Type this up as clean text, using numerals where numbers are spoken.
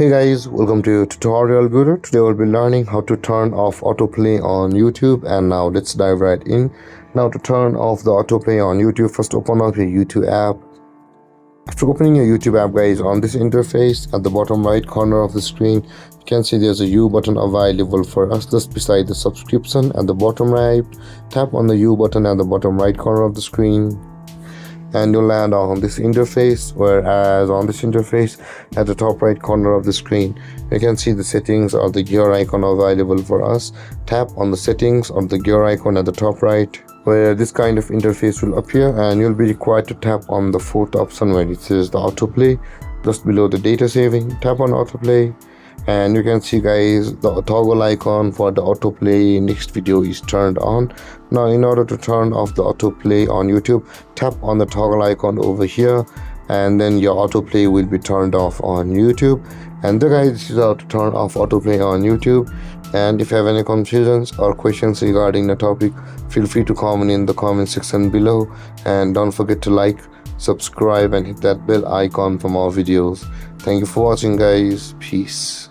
Hey guys, welcome to TutorialGuru. Today we'll be learning how to turn off autoplay on YouTube, and now let's dive right in. Now to turn off the autoplay on YouTube, first open up your YouTube app. After opening your YouTube app, guys, on this interface at the bottom right corner of the screen, you can see there's a U button available for us just beside the subscription. At the bottom right, tap on the U button at the bottom right corner of the screen, and you'll land on this interface. Whereas on this interface at the top right corner of the screen, you can see the settings or the gear icon available for us. Tap on the settings of the gear icon at the top right, where this kind of interface will appear, and you'll be required to tap on the fourth option where it says the autoplay just below the data saving. Tap on autoplay, and you can see, guys, the toggle icon for the autoplay next video is turned on. Now in order to turn off the autoplay on YouTube, tap on the toggle icon over here, and then your autoplay will be turned off on YouTube. And there, guys, this is how to turn off autoplay on YouTube. And if you have any confusions or questions regarding the topic, feel free to comment in the comment section below, and don't forget to like, subscribe and hit that bell icon for more videos. Thank you for watching, guys. Peace.